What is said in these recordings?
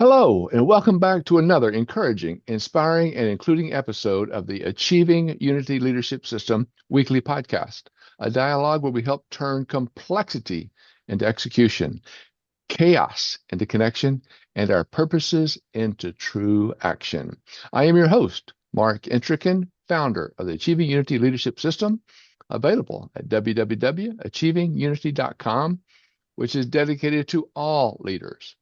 Hello, and welcome back to another encouraging, inspiring, and including episode of the Achieving Unity Leadership System weekly podcast, a dialogue where we help turn complexity into execution, chaos into connection, and our purposes into true action. I am your host, Mark Intrican, founder of the Achieving Unity Leadership System, available at www.achievingunity.com, which is dedicated to all leaders,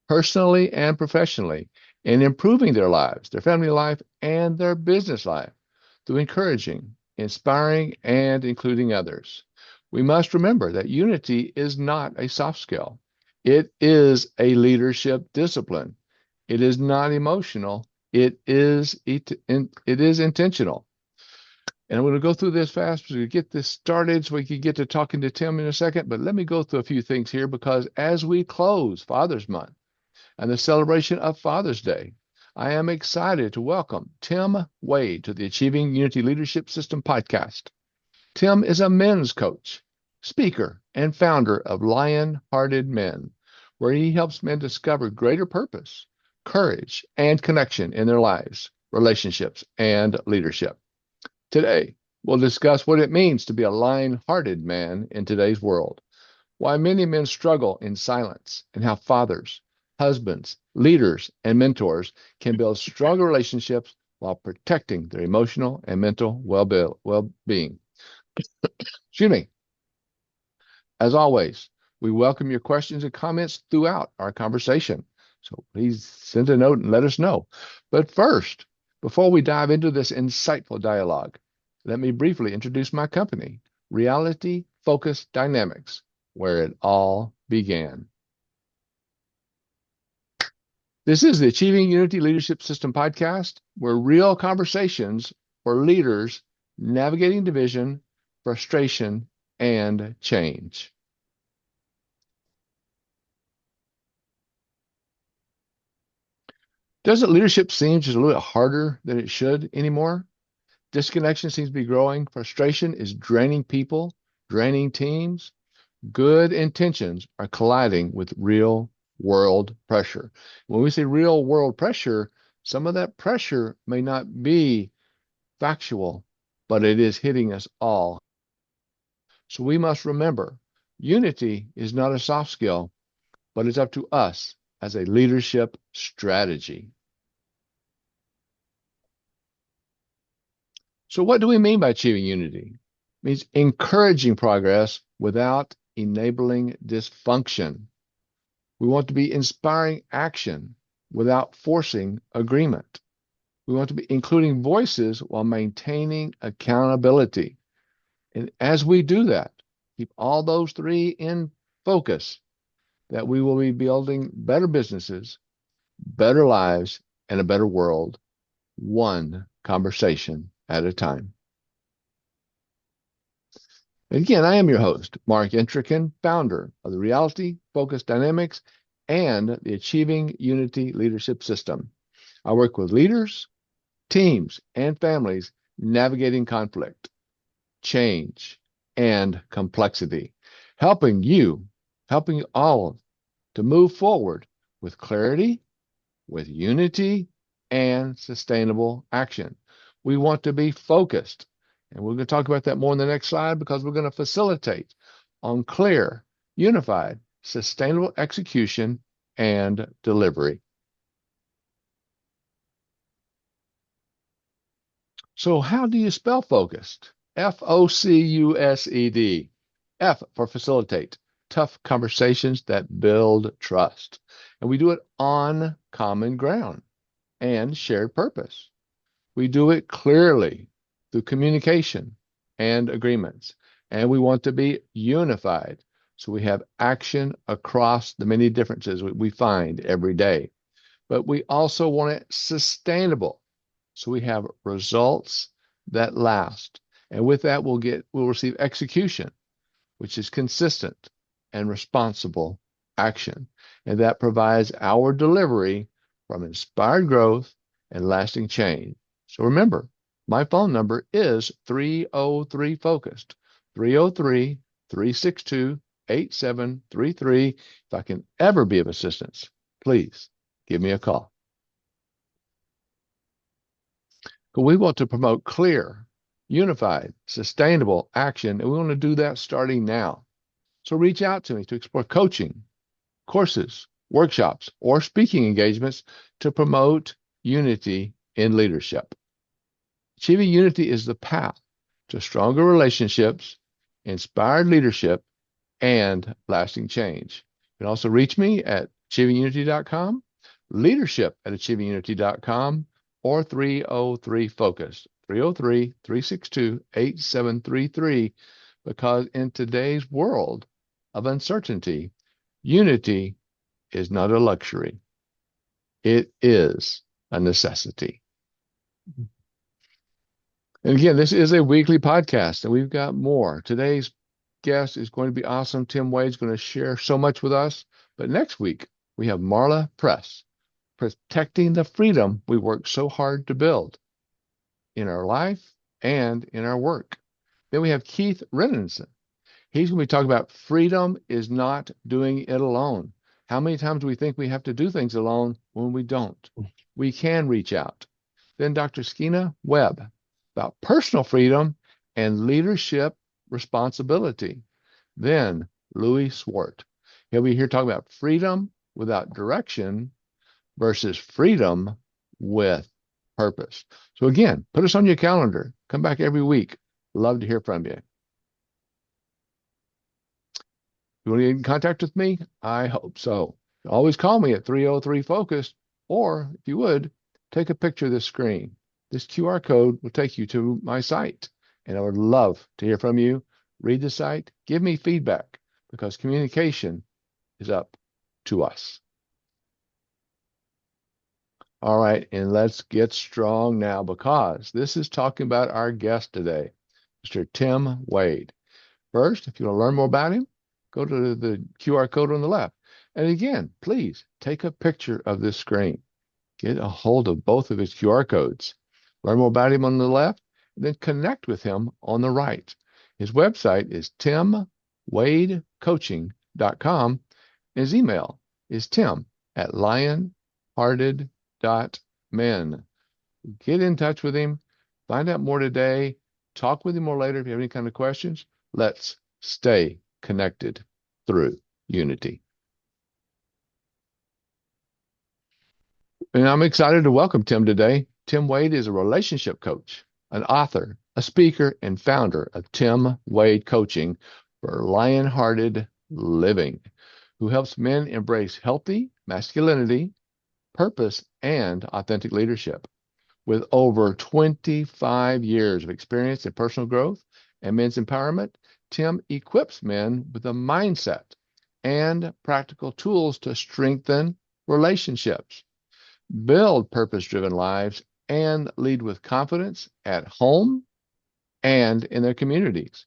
personally and professionally, in improving their lives, their family life, and their business life through encouraging, inspiring, and including others. We must remember that unity is not a soft skill. It is a leadership discipline. It is not emotional. It is intentional. And I'm going to go through this fast to get this started so we can get to talking to Tim in a second. But let me go through a few things here because as we close Father's Month and the celebration of Father's Day, I am excited to welcome Tim Wade to the Achieving Unity Leadership System podcast. Tim is a men's coach, speaker, and founder of Lionhearted Men, where he helps men discover greater purpose, courage, and connection in their lives, relationships, and leadership. Today, we'll discuss what it means to be a lion-hearted man in today's world, why many men struggle in silence, and how fathers, husbands, leaders, and mentors can build stronger relationships while protecting their emotional and mental well-being. Excuse me. As always, we welcome your questions and comments throughout our conversation. So please send a note and let us know. But first, before we dive into this insightful dialogue, let me briefly introduce my company, Reality Focused Dynamics, where it all began. This is the Achieving Unity Leadership System podcast, where real conversations for leaders navigating division, frustration, and change. Doesn't leadership seem just a little bit harder than it should anymore? Disconnection seems to be growing. Frustration is draining people, draining teams. Good intentions are colliding with real world pressure. When we say real world pressure, some of that pressure may not be factual, but it is hitting us all. So we must remember, unity is not a soft skill, but it's up to us as a leadership strategy. So what do we mean by achieving unity? It means encouraging progress without enabling dysfunction. We want to be inspiring action without forcing agreement. We want to be including voices while maintaining accountability. And as we do that, keep all those three in focus, that we will be building better businesses, better lives, and a better world, one conversation at a time. Again, I am your host, Mark Intrican, founder of the Reality Focused Dynamics and the Achieving Unity Leadership System. I work with leaders, teams, and families navigating conflict, change, and complexity, helping all to move forward with clarity, with unity, and sustainable action. We want to be focused. And we're going to talk about that more in the next slide because we're going to facilitate on clear, unified, sustainable execution and delivery. So how do you spell focused? Focused. F for facilitate, tough conversations that build trust. And we do it on common ground and shared purpose. We do it clearly through communication and agreements. And we want to be unified. So we have action across the many differences we find every day. But we also want it sustainable. So we have results that last. And with that, we'll receive execution, which is consistent and responsible action. And that provides our delivery from inspired growth and lasting change. So remember, my phone number is 303 Focused, 303-362-8733. If I can ever be of assistance, please give me a call. But we want to promote clear, unified, sustainable action, and we want to do that starting now. So reach out to me to explore coaching, courses, workshops, or speaking engagements to promote unity in leadership. Achieving unity is the path to stronger relationships, inspired leadership, and lasting change. You can also reach me at achievingunity.com, leadership@achievingunity.com, or 303-FOCUS, 303-362-8733, because in today's world of uncertainty, unity is not a luxury. It is a necessity. And again, this is a weekly podcast, and we've got more. Today's guest is going to be awesome. Tim Wade's going to share so much with us. But next week, we have Marla Press, protecting the freedom we work so hard to build in our life and in our work. Then we have Keith Renninson. He's going to be talking about freedom is not doing it alone. How many times do we think we have to do things alone when we don't? We can reach out. Then Dr. Skeena Webb about personal freedom and leadership responsibility. Then Louis Swart. He'll be here talking about freedom without direction versus freedom with purpose. So again, put us on your calendar. Come back every week. Love to hear from you. You want to get in contact with me? I hope so. Always call me at 303-FOCUS, or if you would, take a picture of this screen. This QR code will take you to my site, and I would love to hear from you. Read the site, give me feedback, because communication is up to us. All right, and let's get strong now, because this is talking about our guest today, Mr. Tim Wade. First, if you want to learn more about him, go to the QR code on the left. And again, please take a picture of this screen. Get a hold of both of his QR codes. Learn more about him on the left, and then connect with him on the right. His website is timwadecoaching.com. His email is tim@lionhearted.men. Get in touch with him. Find out more today. Talk with him more later if you have any kind of questions. Let's stay connected through unity. And I'm excited to welcome Tim today. Tim Wade is a relationship coach, an author, a speaker, and founder of Tim Wade Coaching for Lionhearted Living, who helps men embrace healthy masculinity, purpose, and authentic leadership. With over 25 years of experience in personal growth and men's empowerment, Tim equips men with a mindset and practical tools to strengthen relationships, build purpose-driven lives, and lead with confidence at home and in their communities.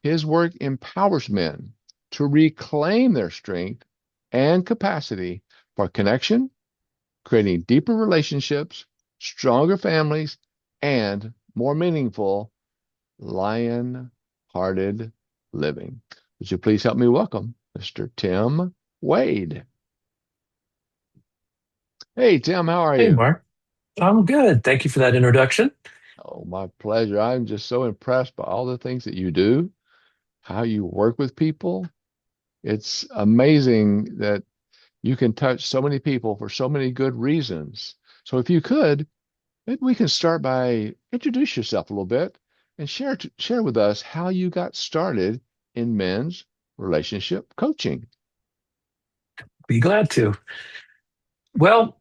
His work empowers men to reclaim their strength and capacity for connection, creating deeper relationships, stronger families, and more meaningful lion-hearted living. Would you please help me welcome Mr. Tim Wade? Hey, Tim, how are Hey, you? Mark. I'm good. Thank you for that introduction. Oh, my pleasure. I'm just so impressed by all the things that you do, how you work with people. It's amazing that you can touch so many people for so many good reasons. So if you could, maybe we can start by introduce yourself a little bit and share with us how you got started in men's relationship coaching. Be glad to. Well,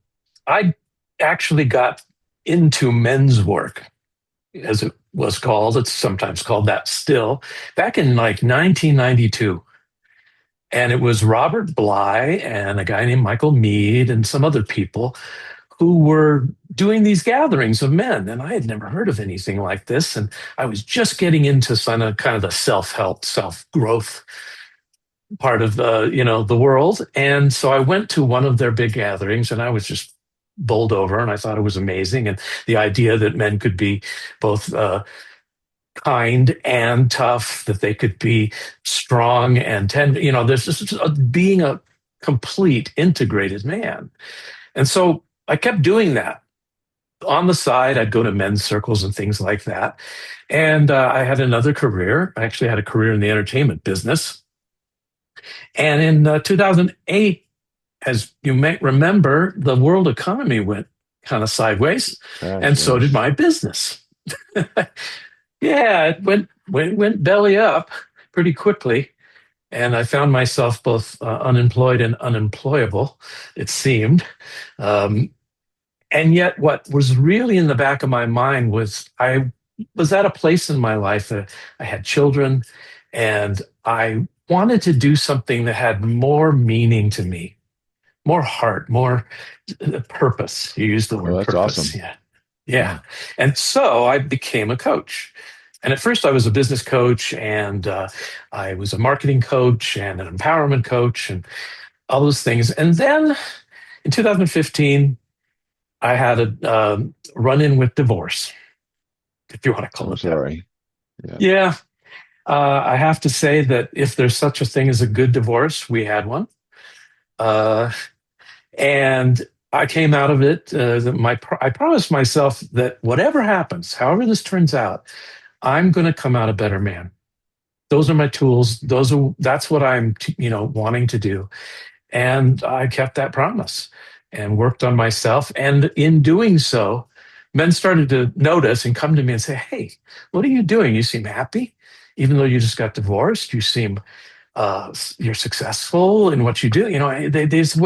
I actually got into men's work, as it was called. It's sometimes called that still, back in like 1992. And it was Robert Bly and a guy named Michael Mead and some other people who were doing these gatherings of men. And I had never heard of anything like this. And I was just getting into kind of the self-help, self-growth part of the world. And so I went to one of their big gatherings, and I was just bowled over, and I thought it was amazing. And the idea that men could be both kind and tough, that they could be strong and tender. There's just being a complete integrated man. And so I kept doing that. On the side, I'd go to men's circles and things like that. And I had another career. I actually had a career in the entertainment business. And in 2008, as you may remember, the world economy went kind of sideways, Crash, and so did yes. my business. Yeah, it went belly up pretty quickly, and I found myself both unemployed and unemployable, it seemed. Um, and yet, what was really in the back of my mind was I was at a place in my life that I had children, and I wanted to do something that had more meaning to me, more heart, more purpose. You used the Well, word that's purpose. awesome. Yeah. Yeah. Yeah. And so I became a coach. And at first, I was a business coach, and I was a marketing coach and an empowerment coach and all those things. And then in 2015, I had a run in with divorce, if you want to call I'm it that. sorry. Yeah. Yeah. I have to say that if there's such a thing as a good divorce, we had one. Uh, And I came out of it. I promised myself that whatever happens, however this turns out, I'm going to come out a better man. Those are my tools. That's what I'm wanting to do. And I kept that promise and worked on myself. And in doing so, men started to notice and come to me and say, "Hey, what are you doing? You seem happy, even though you just got divorced. You seem you're successful in what you do." They say,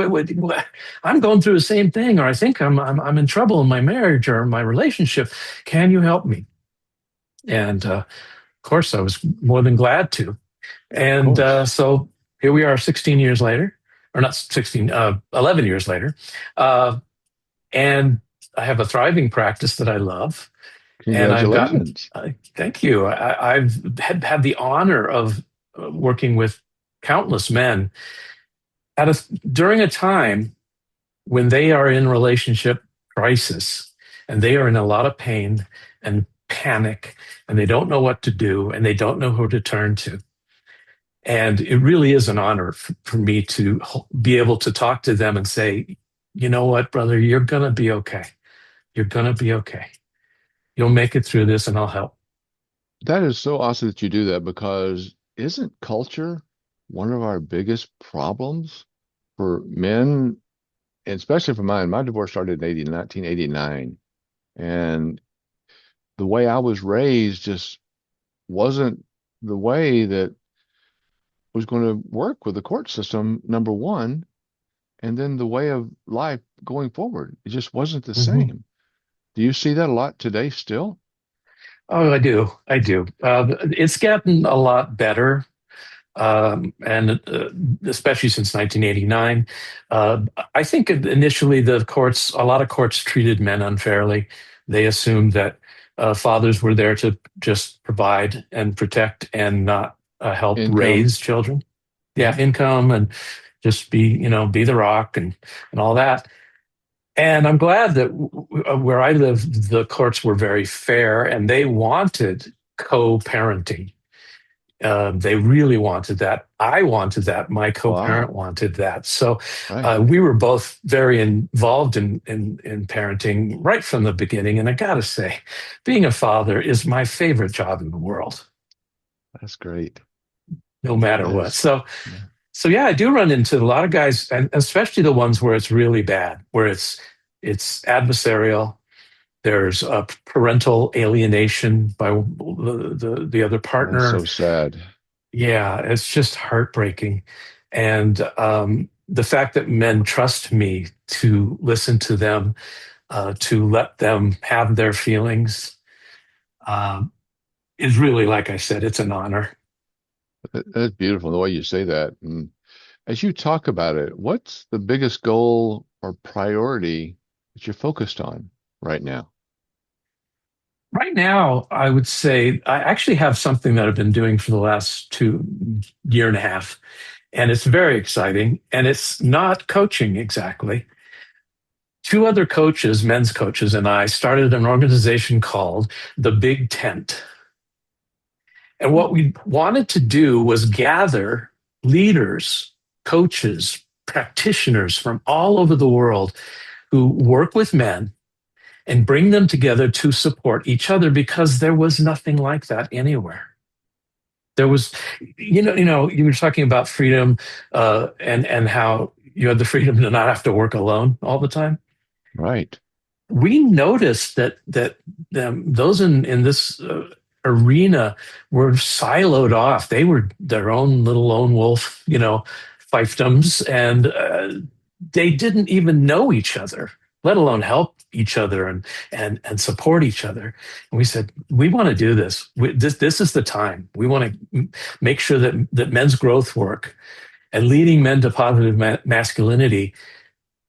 I'm going through the same thing, or I think I'm in trouble in my marriage or my relationship. Can you help me? And of course, I was more than glad to. Of And course. so here we are 16 years later, or not 16, 11 years later. Uh, and I have a thriving practice that I love. And I've gotten, Congratulations. thank you. I've had the honor of working with countless men during a time when they are in relationship crisis and they are in a lot of pain and panic and they don't know what to do and they don't know who to turn to. And it really is an honor for me to be able to talk to them and say, you know what, brother, you're going to be okay. You're going to be okay. You'll make it through this and I'll help. That is so awesome that you do that because isn't culture one of our biggest problems for men, and especially for mine? My divorce started in 1989, and the way I was raised just wasn't the way that was going to work with the court system, number one, and then the way of life going forward. It just wasn't the Mm-hmm. same. Do you see that a lot today still? Oh, I do. I do. It's gotten a lot better, and especially since 1989. Uh, I think initially a lot of courts treated men unfairly. They assumed that fathers were there to just provide and protect and not help Income. raise children. Yeah, Mhm. income and just be the rock and all that. And I'm glad that where I live, the courts were very fair and they wanted co-parenting. They really wanted that. I wanted that. My co-parent Wow. wanted that. So Right. we were both very involved in parenting right from the beginning. And I got to say, being a father is my favorite job in the world, That's great. no matter That what. is, yeah. So yeah, I do run into a lot of guys, and especially the ones where it's really bad, where it's adversarial. There's a parental alienation by the other That's partner. so sad. Yeah, it's just heartbreaking. And the fact that men trust me to listen to them, to let them have their feelings, um, is really, like I said, it's an honor. That's beautiful the way you say that. And as you talk about it, what's the biggest goal or priority that you're focused on right now? Right now, I would say I actually have something that I've been doing for the last 2 year and a half, and it's very exciting. And it's not coaching exactly. Two other coaches, men's coaches, and I started an organization called the Big Tent. And what we wanted to do was gather leaders, coaches, practitioners from all over the world who work with men and bring them together to support each other because there was nothing like that anywhere. There was, you were talking about freedom, and how you had the freedom to not have to work alone all the time. Right. We noticed that those in this arena were siloed off. They were their own little lone wolf, fiefdoms, and they didn't even know each other, let alone help each other and support each other. And we said, we want to do this. This is the time. We want to make sure that men's growth work and leading men to positive masculinity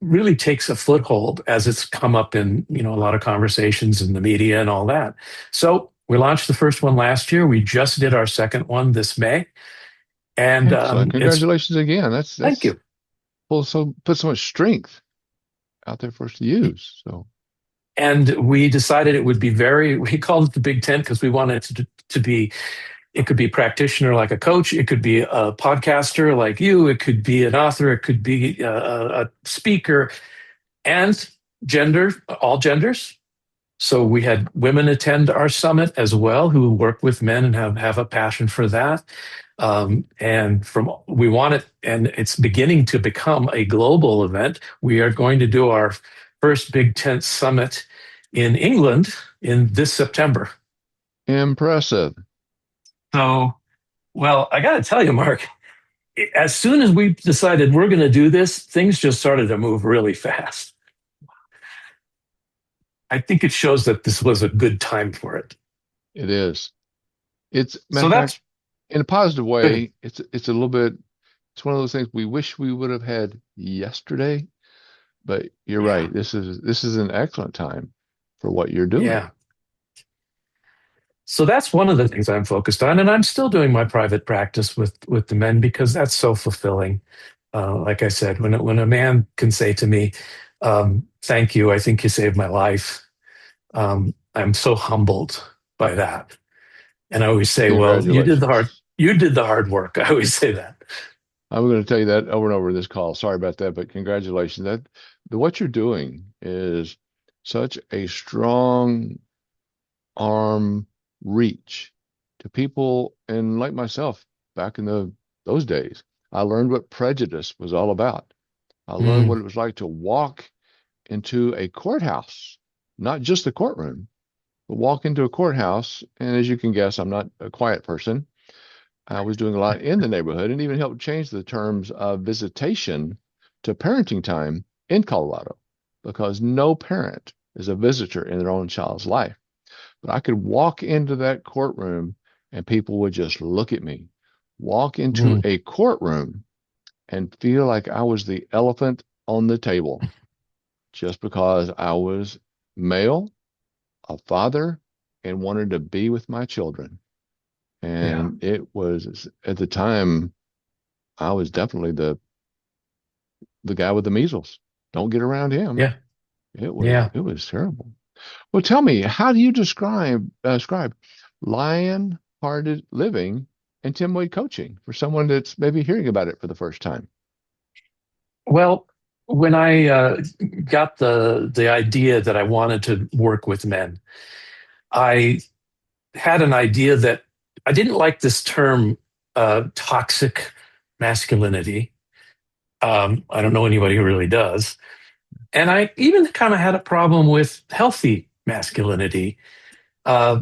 really takes a foothold as it's come up in a lot of conversations in the media and all that. So we launched the first one last year. We just did our second one this May, and Excellent. it's Congratulations again. That's thank that's you. put so much strength out there for us to use. So And we decided it would be we called it the Big Tent because we wanted it to be. It could be a practitioner like a coach. It could be a podcaster like you. It could be an author. It could be a speaker, and all genders. So we had women attend our summit as well who work with men and have a passion for that. And we want it, and it's beginning to become a global event. We are going to do our first Big Tent Summit in England in this September. impressive. So, well, I got to tell you, Mark, as soon as we decided we're going to do this, things just started to move really fast. I think it shows that this was a good time for it. It is. It's matter So of fact, that's in a positive good. way, it's a little bit, it's one of those things we wish we would have had yesterday, but you're Yeah. right. This is an excellent time for what you're doing. Yeah. So that's one of the things I'm focused on. And I'm still doing my private practice with the men because that's so fulfilling. Like I said, when a man can say to me, thank you, I think you saved my life. I'm so humbled by that. And I always say, well, Congratulations. you did the hard work. I always say that. I'm going to tell you that over and over in this call. Sorry about that, but congratulations. What you're doing is such a strong arm reach to people, and like myself back in those days. I learned what prejudice was all about. I learned Mm, what it was like to walk into a courthouse, not just the courtroom, but walk into a courthouse. And as you can guess, I'm not a quiet person. I was doing a lot in the neighborhood and even helped change the terms of visitation to parenting time in Colorado because no parent is a visitor in their own child's life. But I could walk into that courtroom and people would just look at me, walk into mm, a courtroom and feel like I was the elephant on the table just because I was male, a father, and wanted to be with my children. yeah. And it was at the time, I was definitely the guy with the measles. Don't get around him. Yeah. It was Yeah. it was terrible. Well, tell me, how do you describe lion-hearted living and Tim Wade coaching for someone that's maybe hearing about it for the first time? Well, when I got the idea that I wanted to work with men, I had an idea that I didn't like this term toxic masculinity. I don't know anybody who really does. And I even kind of had a problem with healthy masculinity. Uh,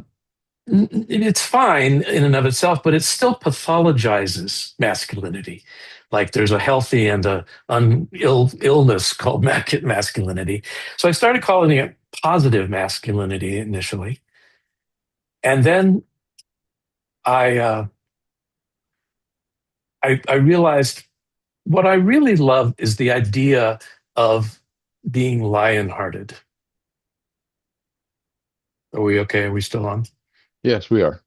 it's fine in and of itself, but it still pathologizes masculinity. Like there's a healthy and illness called masculinity. So I started calling it positive masculinity initially. And then I, uh, I realized what I really love is the idea of being lion-hearted. Are we okay? Are we still on? Yes, we are.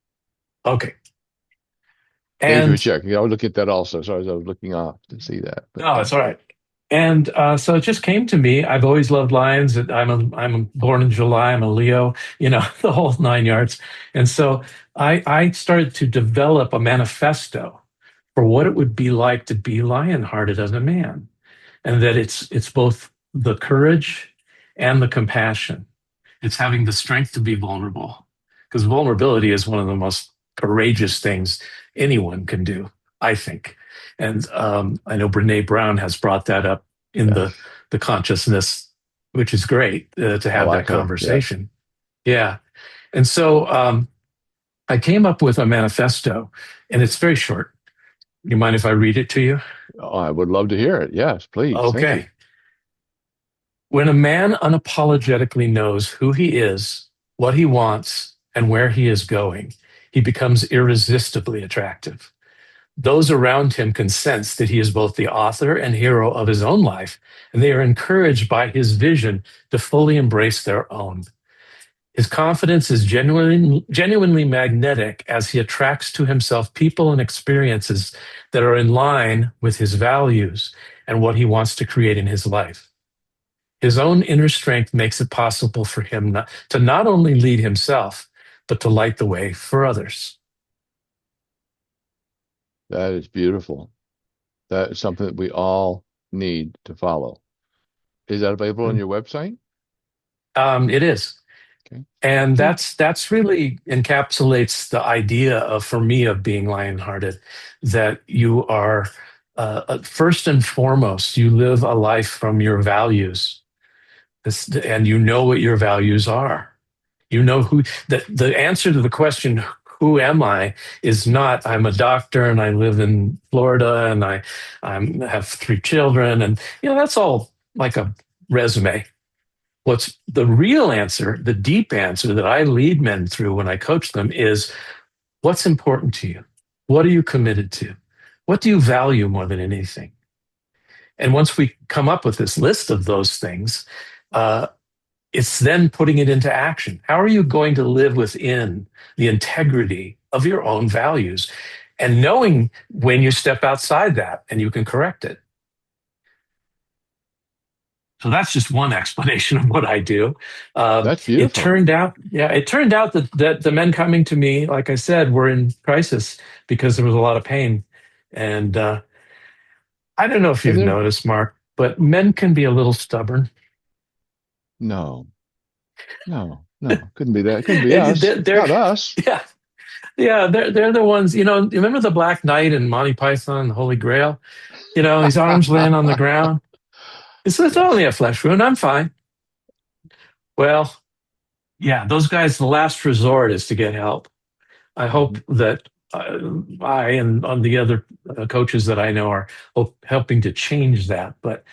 Okay. Thank you for And checking. I was looking at that also. Sorry, I was looking off to see that. But no, it's all right. And so it just came to me. I've always loved lions. I'm born in July. I'm a Leo. The whole nine yards. And so I started to develop a manifesto for what it would be like to be lion-hearted as a man, and that it's both the courage. and the compassion. It's having the strength to be vulnerable, because vulnerability is one of the most courageous things anyone can do, I think. And I know Brene Brown has brought that up in Yeah, the consciousness, which is great to I have that like her. Yes. conversation. Yeah. And so I came up with a manifesto, and it's very short. You mind if I read it to you? Oh, I would love to hear it. Yes, please. Thank you. Okay. When a man unapologetically knows who he is, what he wants, and where he is going, he becomes irresistibly attractive. Those around him can sense that he is both the author and hero of his own life, and they are encouraged by his vision to fully embrace their own. His confidence is genuinely magnetic as he attracts to himself people and experiences that are in line with his values and what he wants to create in his life. His own inner strength makes it possible for him to not only lead himself, but to light the way for others. That is beautiful. That is something that we all need to follow. Is that available on your website? It is. Okay. And Yeah. that's really encapsulates the idea of, for me, of being lion-hearted, that you are first and foremost, you live a life from your values, and you know what your values are. You know who the answer to the question, who am I, is not I'm a doctor and I live in Florida and I have three children, and that's all like a resume. What's the real answer, the deep answer that I lead men through when I coach them is, what's important to you? What are you committed to? What do you value more than anything? And once we come up with this list of those things, uh, it's then putting it into action. How are you going to live within the integrity of your own values and knowing when you step outside that and you can correct it? So that's just one explanation of what I do. That's beautiful. It turned out that the men coming to me, like I said, were in crisis because there was a lot of pain. And I don't know if And you've there, noticed, Mark, but men can be a little stubborn. no, no, no, couldn't be that. Couldn't be us. They're Not us. yeah, yeah, they're the ones. You remember the Black Knight and Monty Python, the Holy Grail? His arms laying on the ground. It's Yes. only a flesh wound. I'm fine. Well, yeah, those guys, the last resort is to get help. I hope Mhm. that I and on the other coaches that I know are helping to change that, but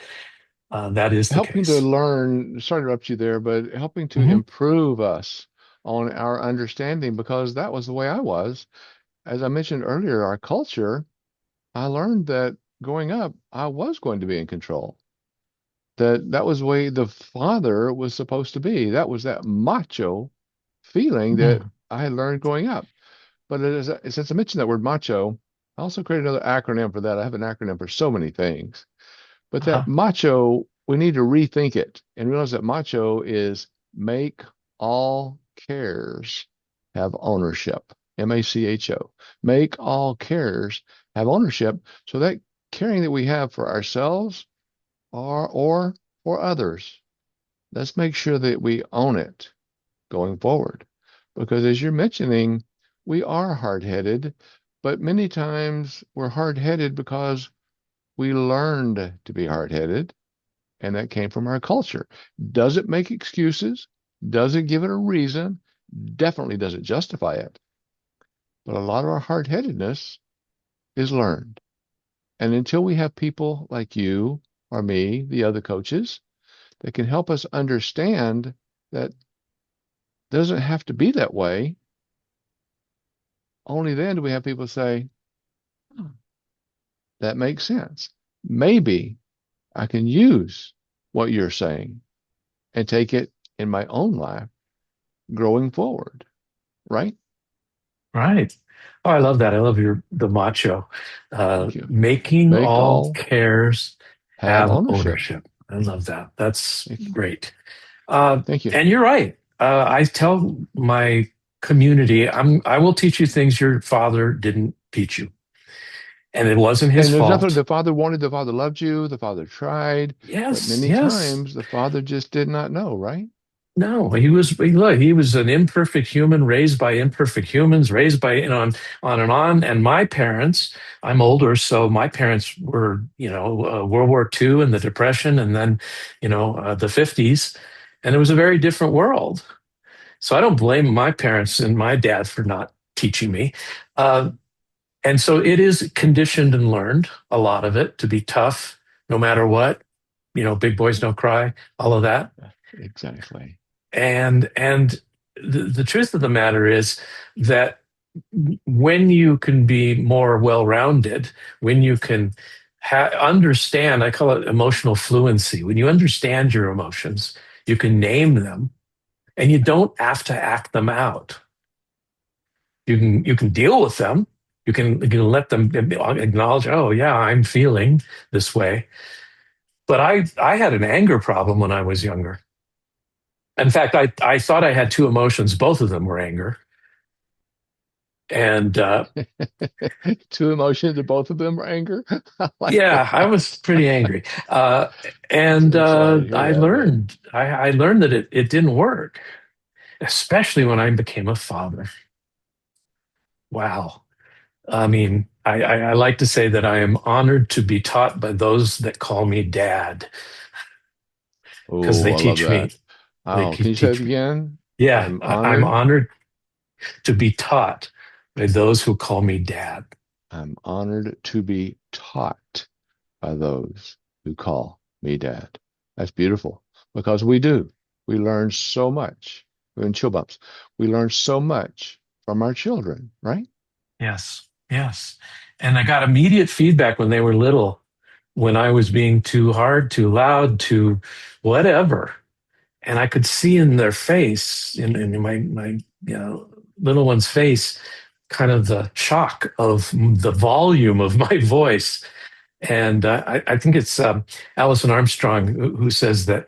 that is the Helping to case. learn, sorry to interrupt you there, but helping to Hmm. improve us on our understanding because that was the way I was. As I mentioned earlier, our culture, I learned that growing up, I was going to be in control. That was the way the father was supposed to be. That was that macho feeling that Hmm. I had learned growing up. But since I mentioned that word macho, I also created another acronym for that. I have an acronym for so many things. But that Uh-huh. macho, we need to rethink it and realize that macho is make all cares have ownership. MACHO. Make all cares have ownership. So that caring that we have for ourselves or for others, let's make sure that we own it going forward. Because as you're mentioning, we are hard-headed, but many times we're hard-headed because we learned to be hard-headed, and that came from our culture. Does it make excuses? Does it give it a reason? Definitely does it justify it. But a lot of our hard-headedness is learned. And until we have people like you or me, the other coaches, that can help us understand that doesn't have to be that way, only then do we have people say, "Hmm, that makes sense. Maybe I can use what you're saying and take it in my own life growing forward." Right? Right. Oh, I love that. I love the macho. Thank you. Making Make all all cares have have ownership. ownership. I love that. That's Thank you. great. Thank you. And you're right. I tell my community, I will teach you things your father didn't teach you. And it wasn't his And there's nothing fault. the father wanted, the father loved you, the father tried, but Yes, many yes. times the father just did not know, right? No, look, he was an imperfect human raised by imperfect humans, raised by, on and on. And my parents, I'm older, so my parents were, World War II and the Depression, and then, the 50s. And it was a very different world. So I don't blame my parents and my dad for not teaching me. Uh, and so it is conditioned and learned, a lot of it, to be tough no matter what, big boys don't cry, all of that. Exactly. And the truth of the matter is that when you can be more well-rounded, when you can understand, I call it emotional fluency. When you understand your emotions, you can name them, and you don't have to act them out. You can deal with them. You can let them acknowledge, oh yeah, I'm feeling this way. But I had an anger problem when I was younger. In fact, I thought I had two emotions. Both of them were anger. And Two emotions, and both of them are anger. I like yeah, I that. was pretty angry. Uh, and I'm sorry to hear that, but I learned that it didn't work, especially when I became a father. Wow. I mean, I like to say that I am honored to be taught by those that call me dad, because oh, I love that. they Can you say it teach me. again? Yeah, I'm I'm honored. honored to be taught by those who call me dad. I'm honored to be taught by those who call me dad. That's beautiful because we do. We learn so much. We're in chill bumps. We learn so much from our children, right? Yes, yes. And I got immediate feedback when they were little, when I was being too hard, too loud, too whatever. And I could see in their face, in my little one's face, kind of the shock of the volume of my voice. And I think it's Alison Armstrong who says that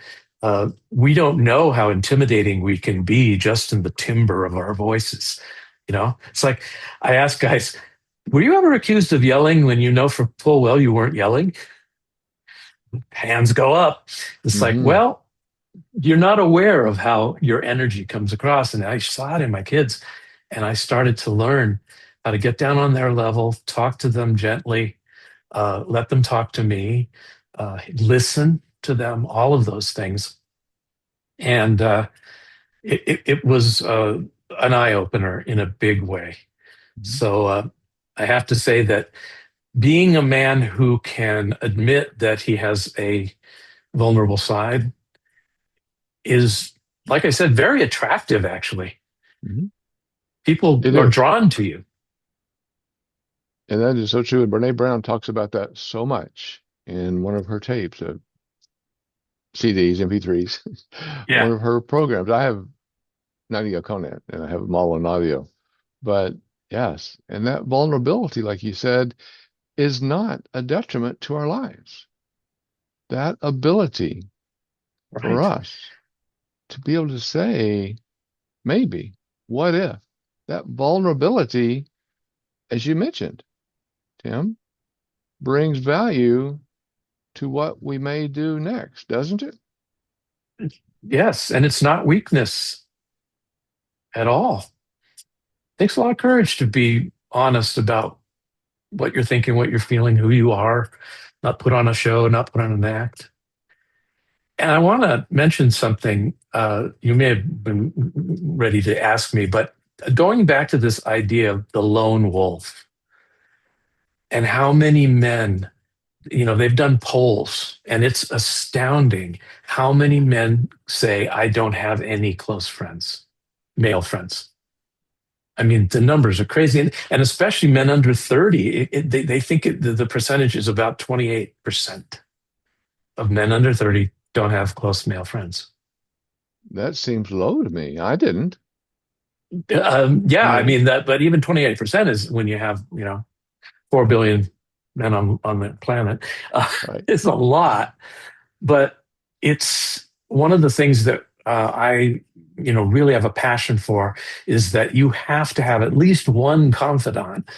we don't know how intimidating we can be just in the timbre of our voices. It's like I ask guys, were you ever accused of yelling when you know for full well you weren't yelling? Hands go up. It's like, Hmm. well, you're not aware of how your energy comes across. And I saw it in my kids. And I started to learn how to get down on their level, talk to them gently, let them talk to me, listen to them, all of those things. And it was an eye opener in a big way. So I have to say that being a man who can admit that he has a vulnerable side is, like I said, very attractive, actually. Hmm. People It are is. drawn to you. And that is so true. And Brene Brown talks about that so much in one of her tapes, CDs, MP3s, one Yeah. of her programs. I have 90 Conant and I have them all on audio. But yes, and that vulnerability, like you said, is not a detriment to our lives. That ability for Right. us to be able to say, maybe, what if, that vulnerability, as you mentioned, Tim, brings value to what we may do next, doesn't it? Yes. And it's not weakness at all. It takes a lot of courage to be honest about what you're thinking, what you're feeling, who you are, not put on a show, not put on an act. And I want to mention something. You may have been ready to ask me, but going back to this idea of the lone wolf and how many men, they've done polls, and it's astounding how many men say, I don't have any close friends, male friends. I mean, the numbers are crazy. And especially men under 30, they think the percentage is about 28% of men under 30 don't have close male friends. That seems low to me. I didn't. I Yeah, I mean, mean that, but even 28% is when you have, 4 billion men on the planet. right. It's a lot, but it's one of the things that I, really have a passion for is that you have to have at least one confidant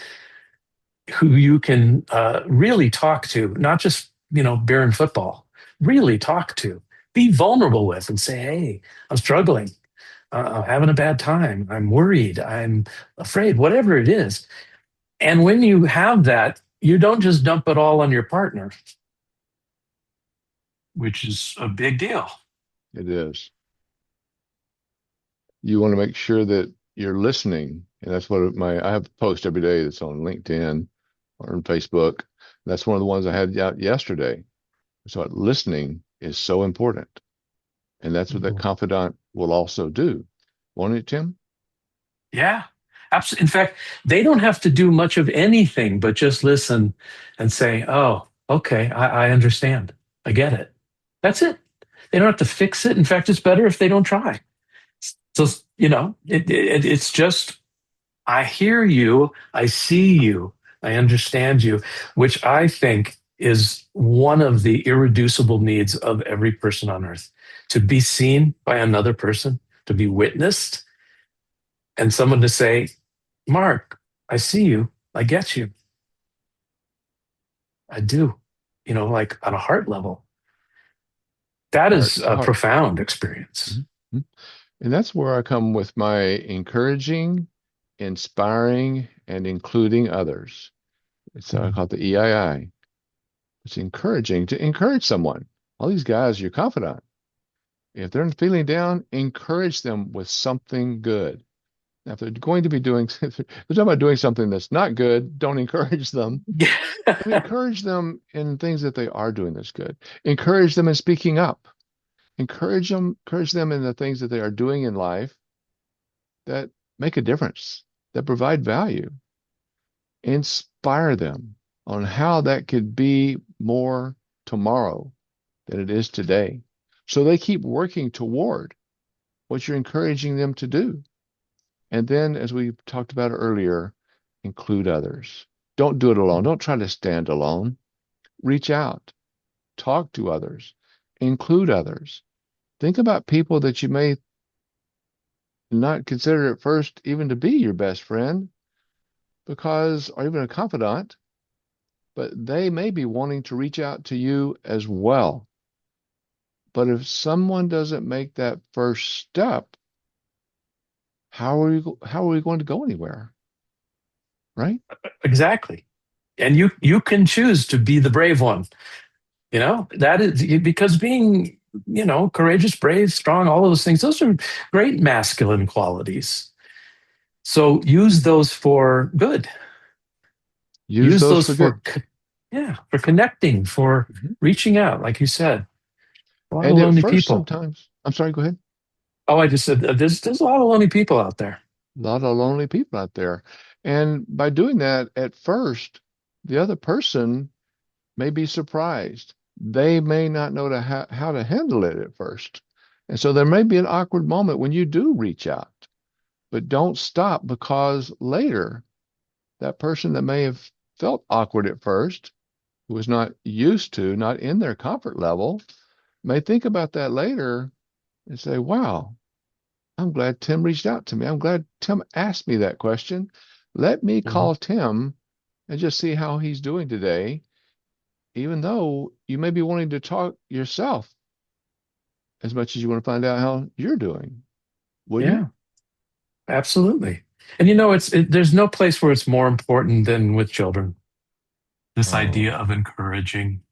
who you can really talk to, not just, beer and football, really talk to, be vulnerable with, and say, hey, I'm struggling. I'm having a bad time. I'm worried. I'm afraid, whatever it is. And when you have that, you don't just dump it all on your partner, which is a big deal. It is. You want to make sure that you're listening. And that's what I have a post every day that's on LinkedIn or on Facebook. That's one of the ones I had out yesterday. So listening is so important. And that's what that confidant will also do. Won't it, Tim? Yeah, absolutely. In fact, they don't have to do much of anything but just listen and say, oh, okay, I understand. I get it. That's it. They don't have to fix it. In fact, it's better if they don't try. So, it's just, I hear you, I see you, I understand you, which I think is one of the irreducible needs of every person on earth, to be seen by another person, to be witnessed, and someone to say, Mark, I see you, I get you, I do, like on a heart level. That Heart is to a heart. profound experience. Mm-hmm. And that's where I come with my encouraging, inspiring, and including others. It's I call it the EII. It's encouraging to encourage someone. All these guys, you're confidant. If they're feeling down, encourage them with something good. Now, if they're going to be doing, if they're talking about doing something that's not good, don't encourage them. But encourage them in things that they are doing that's good. Encourage them in speaking up. Encourage them in the things that they are doing in life that make a difference, that provide value. Inspire them on how that could be more tomorrow than it is today. So they keep working toward what you're encouraging them to do. And then, as we talked about earlier, include others. Don't do it alone. Don't try to stand alone. Reach out, talk to others, include others. Think about people that you may not consider at first even to be your best friend because, or even a confidant, but they may be wanting to reach out to you as well. But if someone doesn't make that first step, how are we going to go anywhere? Right? Exactly. And you can choose to be the brave one. That is because being, courageous, brave, strong, all of those things, those are great masculine qualities. So use those for good. Use Use those those for good. yeah, for connecting, for Mhm. reaching out, like you said. A lot of And at lonely first, people. sometimes, I'm sorry, go ahead. Oh, I just said there's a lot of lonely people out there. A lot of lonely people out there. And by doing that, at first, the other person may be surprised. They may not know how to handle it at first. And so there may be an awkward moment when you do reach out, but don't stop because later that person that may have felt awkward at first, who was not used to, not in their comfort level, may think about that later and say, wow, I'm glad Tim reached out to me. I'm glad Tim asked me that question. Let me Mhm. call Tim and just see how he's doing today, even though you may be wanting to talk yourself as much as you want to find out how you're doing, wouldn't you? Yeah, absolutely. And there's no place where it's more important than with children. This idea Oh, of encouraging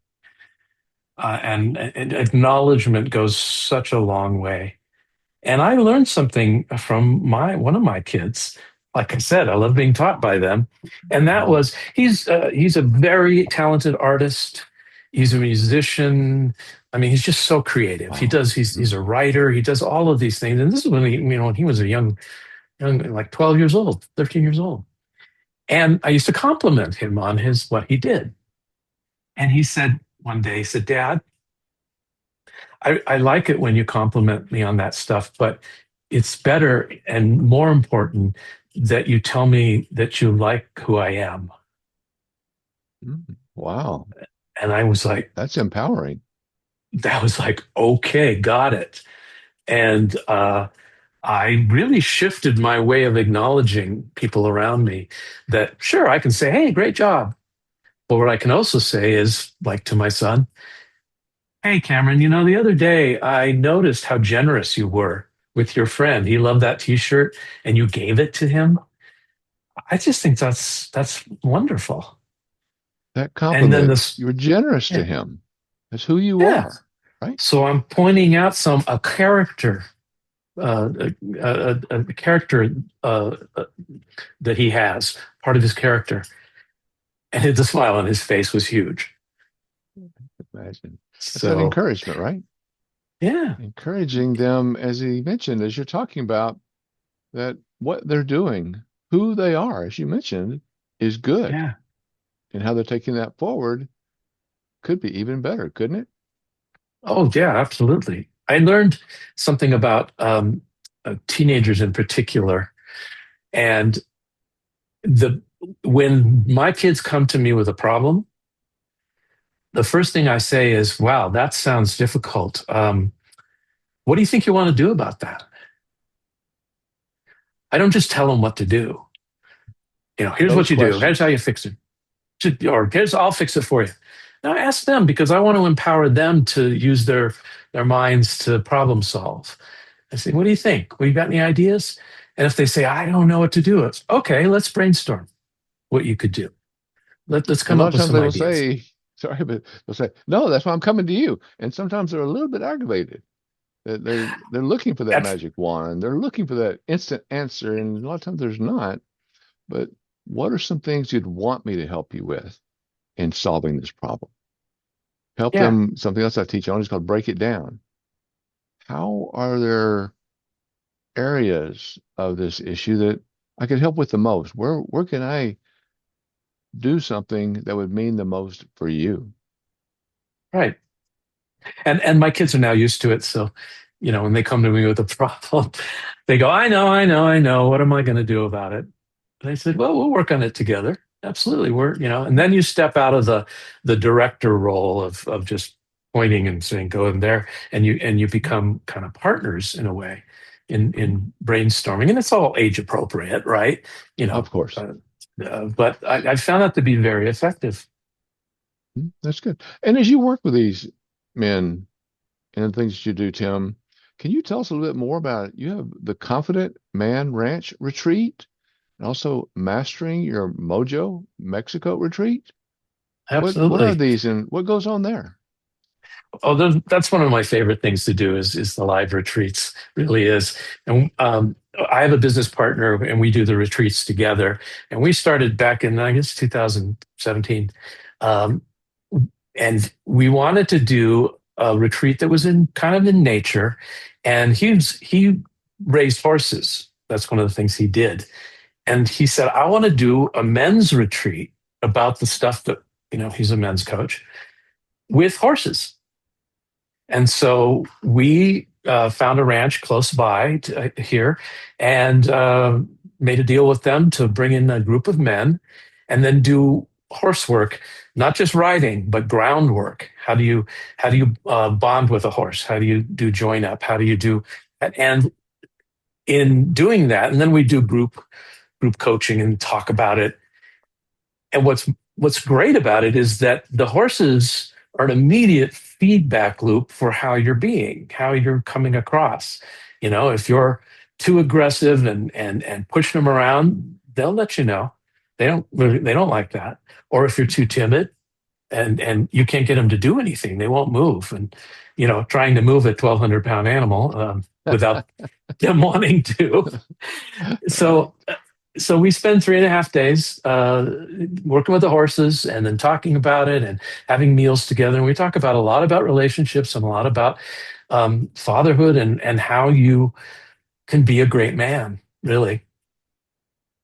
and acknowledgement goes such a long way. And I learned something from my one of my kids. Like I said, I love being taught by them, and that mhm. was he's a very talented artist. He's a musician. I mean, he's just so creative. He Wow. does. He's a writer. He does all of these things. And this is when when he was a young, like 12 years old, 13 years old. And I used to compliment him on his what he did. And he said one day, he said, "Dad, I like it when you compliment me on that stuff, but it's better and more important that you tell me that you like who I am." Wow. And I was like, That's empowering. that was like, okay, got it. And I really shifted my way of acknowledging people around me that, sure, I can say, hey, great job. But what I can also say is, like to my son, hey, Cameron, you know, the other day I noticed how generous you were with your friend. He loved that t-shirt and you gave it to him. I just think that's wonderful. That And then compliment, this, you were generous to yeah, him. That's who you yeah. are, right? So I'm pointing out a character, a character that he has, part of his character, and the smile on his face was huge. Imagine. That's that So encouragement, right? yeah, Encouraging them, as he mentioned, as you're talking about, that what they're doing, who they are, as you mentioned, is good. yeah. And how they're taking that forward could be even better, couldn't it? Oh yeah, absolutely. I learned something about teenagers in particular, and the when my kids come to me with a problem, the first thing I say is, "Wow, that sounds difficult. What do you think you want to do about that?" I don't just tell them what to do. You know, here's Those what you do. Here's how questions. you fix it. Or here's I'll fix it for you. Now ask them because I want to empower them to use their minds to problem solve. I say, what do you think? Well, you got any ideas? And if they say, I don't know what to do, it's okay, let's brainstorm what you could do. Let's And come a lot up of with times some they will ideas. say, sorry, but they'll say, no, that's why I'm coming to you. And sometimes they're a little bit aggravated. They're looking for that That's magic wand. They're looking for that instant answer. And a lot of times there's not. But what are some things you'd want me to help you with in solving this problem? Help yeah, them. Something else I teach on is called break it down. How are there areas of this issue that I could help with the most? Where can I do something that would mean the most for you? right. And my kids are now used to it. So, you know, when they come to me with a problem, they go, I know, I know, I know. What am I going to do about it? And I said, well, we'll work on it together. Absolutely. And then you step out of the director role of just pointing and saying, go in there, and you become kind of partners in a way Mhm. in brainstorming. And it's all age appropriate, right? You Of know, course. but I found that to be very effective. That's good. And as you work with these men and the things that you do, Tim, can you tell us a little bit more about it? You have the Confident Man Ranch Retreat and also Mastering Your Mojo Mexico Retreat. What are Absolutely. these and what goes on there? Oh, that's one of my favorite things to do is the live retreats. Really is. And I have a business partner, and we do the retreats together. And we started back in I guess 2017, um, and we wanted to do a retreat that was in kind of in nature. And he raised horses. That's one of the things he did. And he said, I want to do a men's retreat about the stuff that he's a men's coach with horses. And so we found a ranch close by here and made a deal with them to bring in a group of men and then do horse work, not just riding, but ground work. How do you bond with a horse? How do you do join up? How do you do and in doing that, and then we do group coaching and talk about it. And what's great about it is that the horses are an immediate feedback loop for how you're being, how you're coming across. You know, if you're too aggressive and pushing them around, they'll let you know. They don't like that. Or if you're too timid and you can't get them to do anything, they won't move. And trying to move a 1,200-pound animal without them wanting to. Right. So we spend 3.5 days working with the horses and then talking about it and having meals together. And we talk about a lot about relationships and a lot about fatherhood and how you can be a great man, really.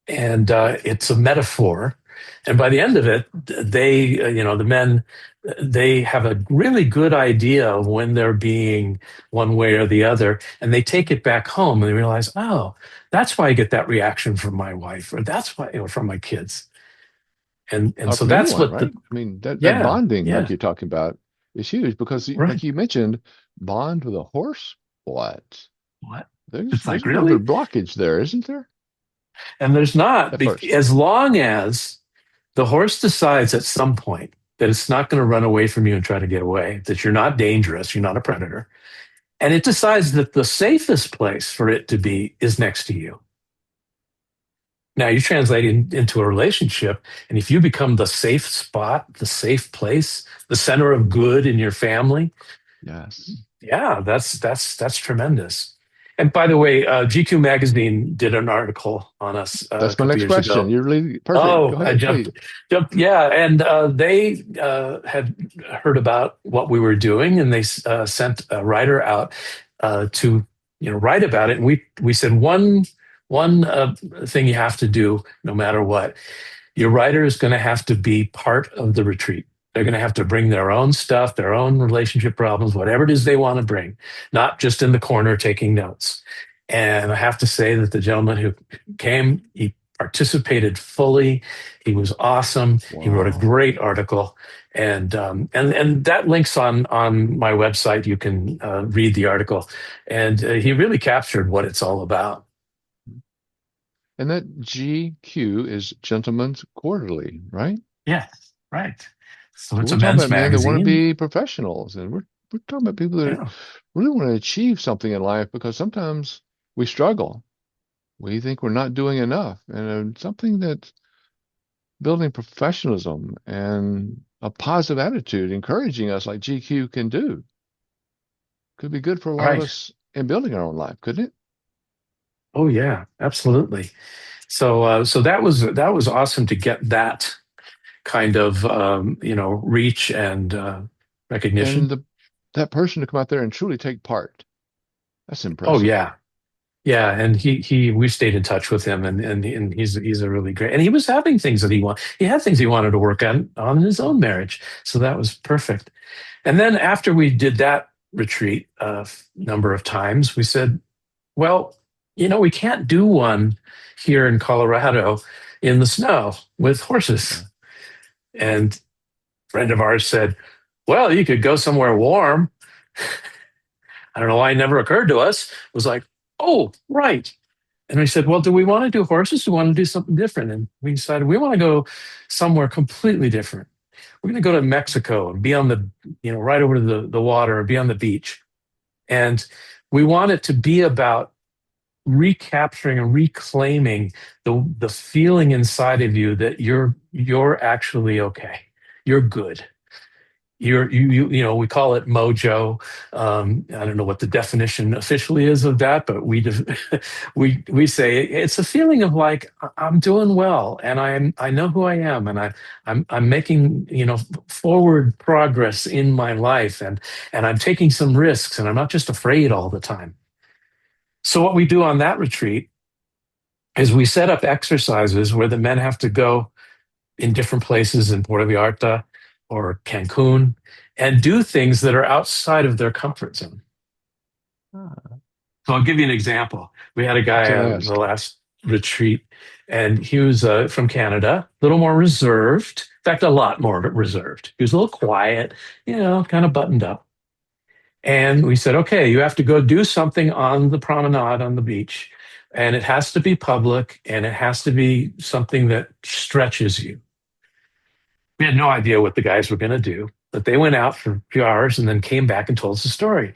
And it's a metaphor. And by the end of it, the men, they have a really good idea of when they're being one way or the other. And they take it back home and they realize, oh, that's why I get that reaction from my wife, or that's why, from my kids. And Or so from that's anyone, what right? I mean, that yeah, bonding, like yeah, you're talking about, is huge because, like right. you mentioned, bond with a horse. What? What? It's There's like, a little bit really? of blockage there, isn't there? And there's not, At first. as long as The horse decides at some point that it's not going to run away from you and try to get away, that you're not dangerous, you're not a predator. And it decides that the safest place for it to be is next to you. Now you translate into a relationship, and if you become the safe spot, the safe place, the center of good in your family, Yes. yeah, that's tremendous. And by the way, GQ magazine did an article on us a That's my couple next years question. ago. You're really perfect. Go Oh, I ahead, please. jumped, yeah, and they had heard about what we were doing, and they sent a writer out to write about it. And we said one thing you have to do, no matter what, your writer is going to have to be part of the retreat. They're going to have to bring their own stuff, their own relationship problems, whatever it is they want to bring, not just in the corner taking notes. And I have to say that the gentleman who came, he participated fully. He was awesome. He wrote a Wow. great article, and that links on my website. You can read the article, and he really captured what it's all about. And that GQ is Gentleman's Quarterly, right? Yes, right. So So it's we're a talking men's about men that want to magazine. be professionals, and we're talking about people that Yeah. really want to achieve something in life because sometimes we struggle. We think we're not doing enough, and something that building professionalism and a positive attitude, encouraging us like GQ can do, could be good for a lot of Right. us in building our own life, couldn't it? Oh yeah, absolutely. So that was awesome to get that kind of reach and And recognition. that person to come out there and truly take part. That's Oh impressive. yeah, yeah, and he we stayed in touch with him, and he's a really great. And he was having things that he had things he wanted to work on in his own marriage, so that was perfect. And then after we did that retreat a number of times, we said, well, we can't do one here in Colorado in the snow with horses. Yeah. And a friend of ours said, well, you could go somewhere warm. I don't know why it never occurred to us. It was like, oh, right. And we said, well, do we want to do horses? Do we want to do something different? And we decided we want to go somewhere completely different. We're going to go to Mexico and be on right over to the water or be on the beach. And we want it to be about recapturing and reclaiming the feeling inside of you that you're actually okay. You're good. We call it mojo. I don't know what the definition officially is of that, but we say it's a feeling of like I'm doing well, and I know who I am, and I'm making forward progress in my life, and I'm taking some risks, and I'm not just afraid all the time. So what we do on that retreat is we set up exercises where the men have to go in different places in Puerto Vallarta or Cancun and do things that are outside of their comfort zone. Ah, So I'll give you an example. We had a guy to on the ask. last retreat, and he was from Canada, a little more reserved. In fact, a lot more reserved. He was a little quiet, kind of buttoned up. And we said, okay, you have to go do something on the promenade on the beach. And it has to be public and it has to be something that stretches you. We had no idea what the guys were going to do, but they went out for a few hours and then came back and told us the story.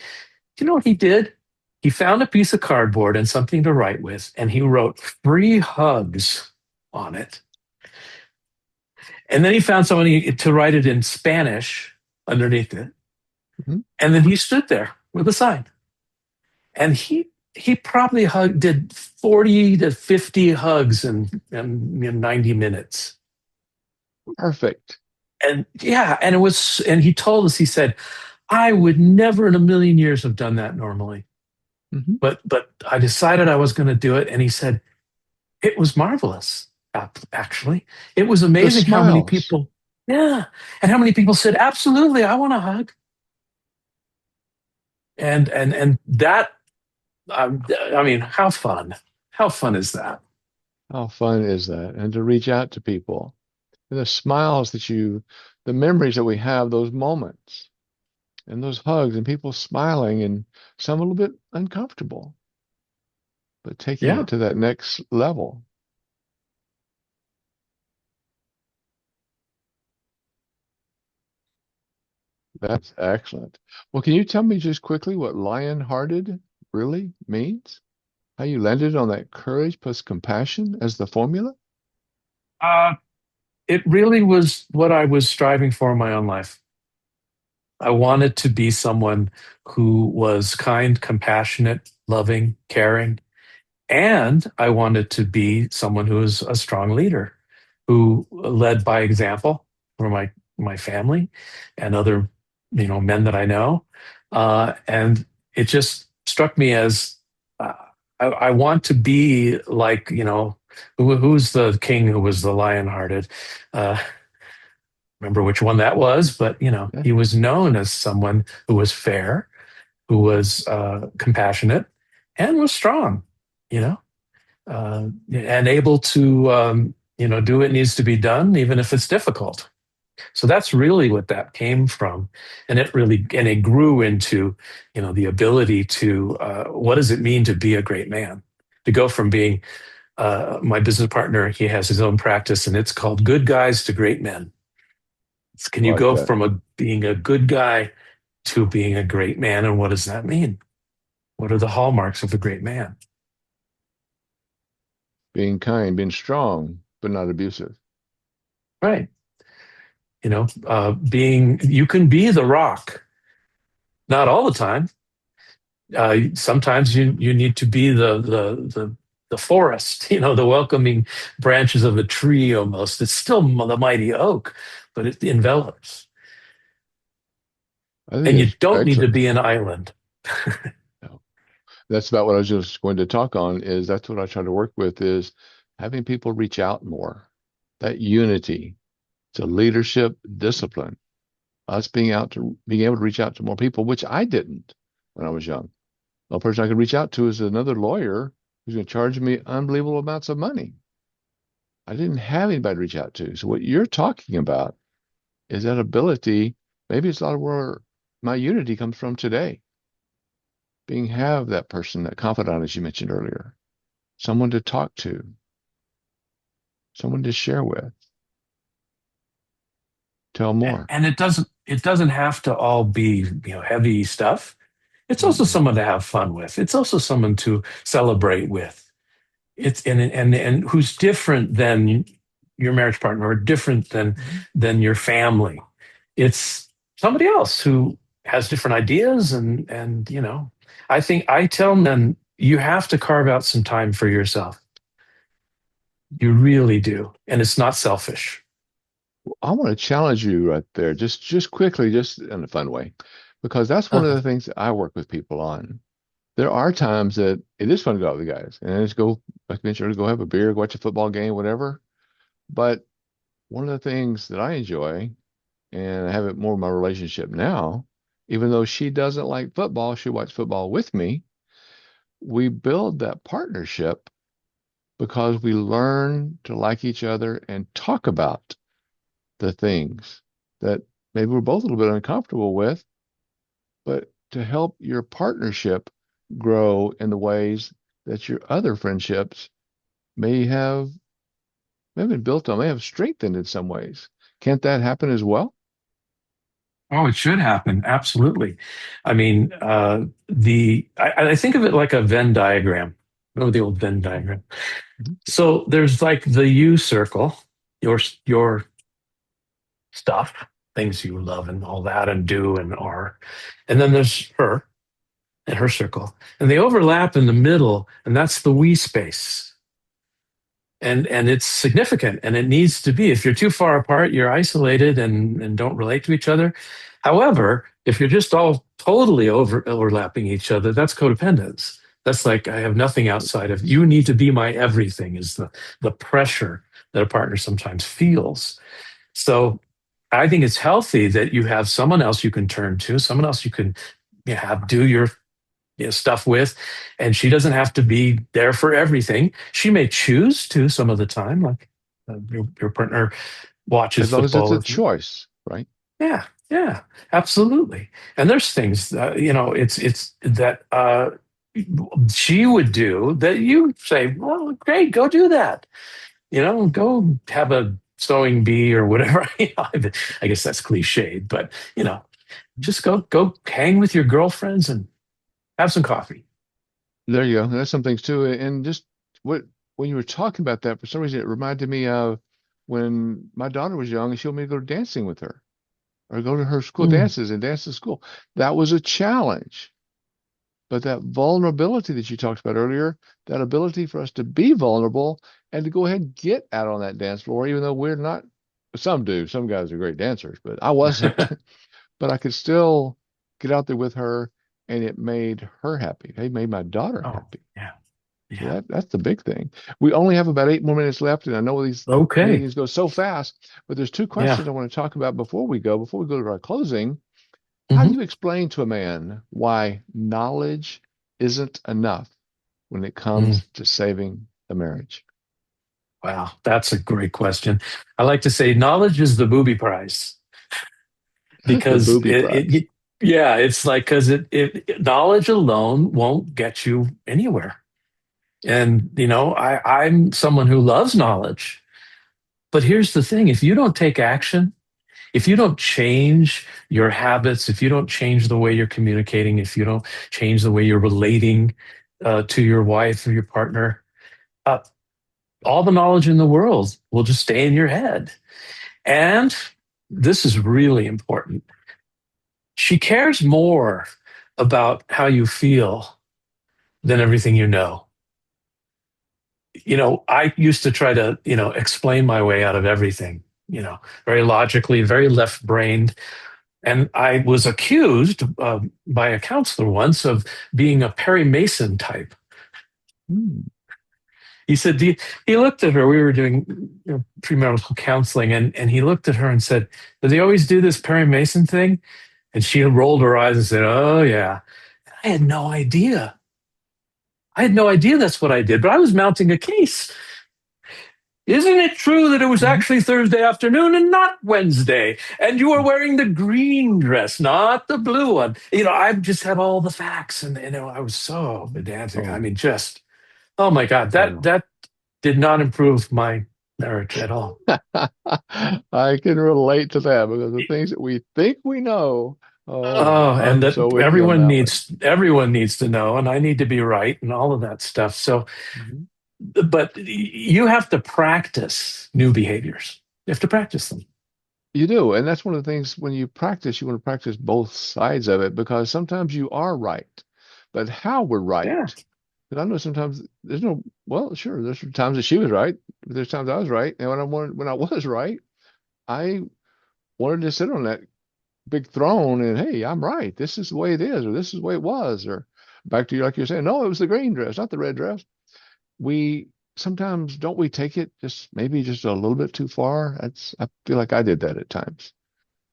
Do you know what he did? He found a piece of cardboard and something to write with, and he wrote free hugs on it. And then he found somebody to write it in Spanish underneath it. Mhm. And then he stood there with a sign. And he probably did 40 to 50 hugs in 90 minutes. Perfect. And yeah, and he told us, he said, I would never in a million years have done that normally. Hmm. But I decided I was going to do it. And he said, it was marvelous, actually. It was The amazing how many smiles. people, yeah, and how many people said, absolutely, I want a hug. And that, I mean, how fun? How fun is that? How fun is that? And to reach out to people. And the smiles the memories that we have, those moments and those hugs and people smiling and some a little bit uncomfortable, but taking Yeah. it to that next level. That's excellent. Well, can you tell me just quickly what lion-hearted really means? How you landed on that courage plus compassion as the formula? Uh, it really was what I was striving for in my own life. I wanted to be someone who was kind, compassionate, loving, caring. And I wanted to be someone who was a strong leader, who led by example for my family and other, men that I know. And it just struck me as uh, I want to be like, who's the king who was the lion-hearted? Uh, remember which one that was, but Yeah. he was known as someone who was fair, who was compassionate, and was strong. You know and able to do what needs to be done, even if it's difficult. So that's really what that came from, and it grew into the ability to what does it mean to be a great man? To go from being my business partner, he has his own practice, and it's called Good Guys to Great Men. Can I you like go that. from being a good guy to being a great man, and what does that mean? What are the hallmarks of a great man? Being kind, being strong, but not abusive. Right. Being you can be the rock, not all the time. Sometimes you need to be the forest, the welcoming branches of a tree. Almost, it's still the mighty oak, but it envelops. I think And you it's don't need to excellent. be an island. No, that's about what I was just going to talk on, is that's what I try to work with is having people reach out more. That unity, to leadership, discipline, us being able to reach out to more people, which I didn't when I was young. The only person I could reach out to is another lawyer who's going to charge me unbelievable amounts of money. I didn't have anybody to reach out to. So what you're talking about is that ability. Maybe it's a lot of where my unity comes from today. Being have that person, that confidant, as you mentioned earlier, someone to talk to, someone to share with, tell more. And it doesn't have to all be heavy stuff. It's also Mm-mm. someone to have fun with. It's also someone to celebrate with. It's and who's different than your marriage partner, or different Mhm. than your family. It's somebody else who has different ideas, and I think I tell men you have to carve out some time for yourself. You really do, and it's not selfish. I want to challenge you right there, just quickly, just in a fun way, because that's one of Uh-huh. the things that I work with people on. There are times that it is fun to go out with the guys and just go, like I mentioned, go have a beer, go watch a football game, whatever. But one of the things that I enjoy, and I have it more in my relationship now, even though she doesn't like football, she watches football with me. We build that partnership because we learn to like each other and talk about the things that maybe we're both a little bit uncomfortable with, but to help your partnership grow in the ways that your other friendships may have may have been built on, may have strengthened in some ways. Can't that happen as well? Oh, it should happen. Absolutely. I mean, I think of it like a Venn diagram. Remember the old Venn diagram? Mhm. So there's like the you circle, your stuff, things you love and all that and do and are. And then there's her and her circle. And they overlap in the middle, and that's the we space. And it's significant, and it needs to be. If you're too far apart, you're isolated and don't relate to each other. However, if you're just all totally overlapping each other, that's codependence. That's like I have nothing outside of you. Need to be my everything, is the pressure that a partner sometimes feels. So I think it's healthy that you have someone else you can turn to, someone else you can have do your stuff with, and she doesn't have to be there for everything. She may choose to some of the time, like your partner watches As long as it's football a with you. choice, right? Yeah, yeah, absolutely. And there's things it's that she would do that you say, well, great, go do that. Go have a sewing bee or whatever. I guess that's cliched, but. Just go hang with your girlfriends and have some coffee. There you go. That's some things too. And just what when you were talking about that, for some reason it reminded me of when my daughter was young and she wanted me to go dancing with her or go to her school Mm. dances and dance to school. That was a challenge. But that vulnerability that you talked about earlier, that ability for us to be vulnerable and to go ahead and get out on that dance floor, even though we're not, some do. Some guys are great dancers, but I wasn't. But I could still get out there with her, and it made her happy. It made my daughter Oh, happy. yeah. So Yeah. that's the big thing. We only have about 8 more minutes left, and I know these Okay. meetings go so fast, but there's two Yeah. questions I want to talk about before we go to our closing. How do Hmm. you explain to a man why knowledge isn't enough when it Mm. comes to saving the marriage? Wow, that's a great question. I like to say knowledge is the booby prize The because booby prize. yeah, it's like because knowledge alone won't get you anywhere. And I'm someone who loves knowledge, but here's the thing: if you don't take action, if you don't change your habits, if you don't change the way you're communicating, if you don't change the way you're relating to your wife or your partner, uh, all the knowledge in the world will just stay in your head. And this is really important. She cares more about how you feel than everything you know. I used to try to, explain my way out of everything, very logically, very left brained. And I was accused by a counselor once of being a Perry Mason type. Hmm. He said, he looked at her. We were doing premarital counseling, and he looked at her and said, "Do they always do this Perry Mason thing?" And she rolled her eyes and said, "Oh, yeah." I had no idea. I had no idea that's what I did, but I was mounting a case. Isn't it true that it was Mhm. actually Thursday afternoon and not Wednesday? And you were wearing the green dress, not the blue one. I just had all the facts, and I was so pedantic. I Oh, mean, just oh my God, that oh. that did not improve my marriage at all. I can relate to that because the things that we think we know, oh, Oh, and I'm that so with you on that one. everyone needs to know, and I need to be right, and all of that stuff. So, Mhm. but you have to practice new behaviors. You have to practice them. You do. And that's one of the things when you practice, you want to practice both sides of it because sometimes you are right. But how we're right. Yeah. Because I know sometimes there's no, well, sure, there's times that she was right, but there's times I was right. And when I was right, I wanted to sit on that big throne and hey, I'm right. This is the way it is, or this is the way it was, or back to you like you're saying, no, it was the green dress, not the red dress. We sometimes don't we take it just maybe just a little bit too far? I feel like I did that at times.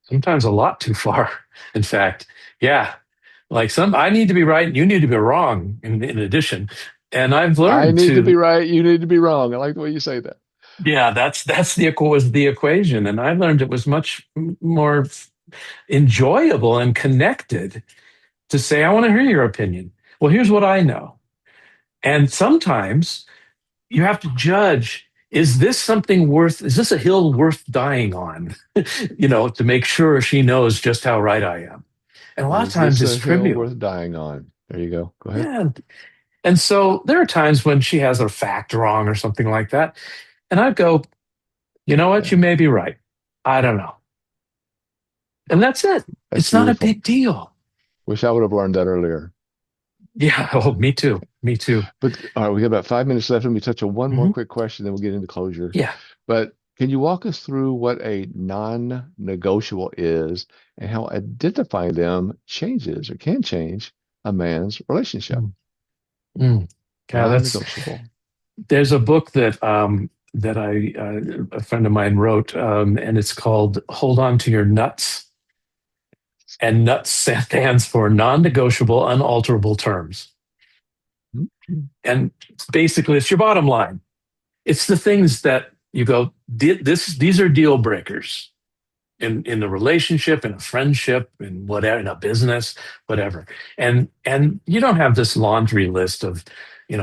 Sometimes a lot too far. In fact, yeah. Like I need to be right and you need to be wrong in addition. And I've I learned need to be to, right, you need to be wrong. I like the way you say that. yeah, that's was the equation. And I learned it was much more enjoyable and connected to say, I want to hear your opinion. Well, here's what I know. And sometimes you have to judge, is this a hill worth dying on? To make sure she knows just how right I am. And a lot of Is times this it's a hill trivial. worth dying on? There you go. Go ahead. Yeah. And so there are times when she has a fact wrong or something like that. And I go, you know what? Yeah, You may be right. I don't know. And that's it. that's It's not a beautiful. big deal. Wish I would have learned that earlier. Yeah. Oh, me too. Me too. But all right, we got about 5 minutes left. Let me touch on one more Hmm. quick question, then we'll get into closure. Yeah. But can you walk us through what a non-negotiable is and how identifying them changes or can change a man's relationship? Mm. Mm. Yeah, Non-negotiable. there's a book that a friend of mine wrote, and it's called "Hold On to Your Nuts." And nuts stands for non-negotiable, unalterable terms. Mhm. And basically, it's your bottom line. It's the things that you go, these are deal breakers in the relationship, in a friendship, in whatever, in a business, whatever. And you don't have this laundry list of,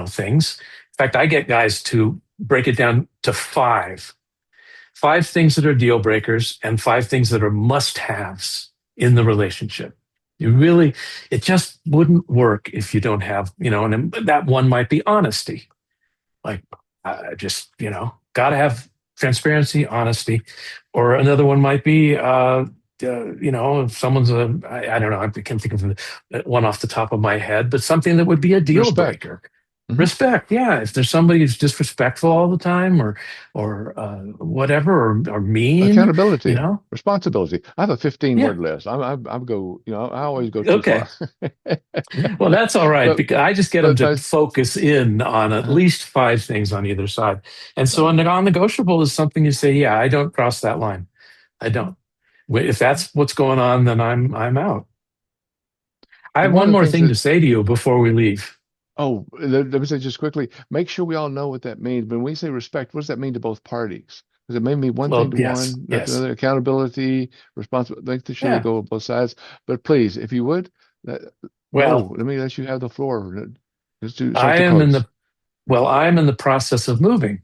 things. In fact, I get guys to break it down to five things that are deal breakers and five things that are must haves. in the relationship. You really, it just wouldn't work if you don't have, and that one might be honesty. Like, just, got to have transparency, honesty. Or another one might be, if someone's I don't know, I can't think of one off the top of my head, but something that would be a deal Respect. breaker. Hmm. Respect, yeah. If there's somebody who's disrespectful all the time, or whatever, or mean, you Accountability, know, responsibility. I have a 15 yeah, word list. I'm go, I always go too okay. far. Well, that's all right But because I just get them but to my focus in on at uh, least five things on either side. And so a right. non-negotiable is something you say, yeah, I don't cross that line. I don't. If that's what's going on, then I'm out. I And have one one of the more things thing to that say to you before we leave. let me say just quickly, make sure we all know what that means. When we say respect, what does that mean to both parties? Because it may mean one thing Well, to yes, one, not to yes. another. Accountability, responsibility, make sure they Yeah. go on both sides. But please, if you would, let, Well, let me let you have the floor. Let's start I the am in close. the I'm in the process of moving.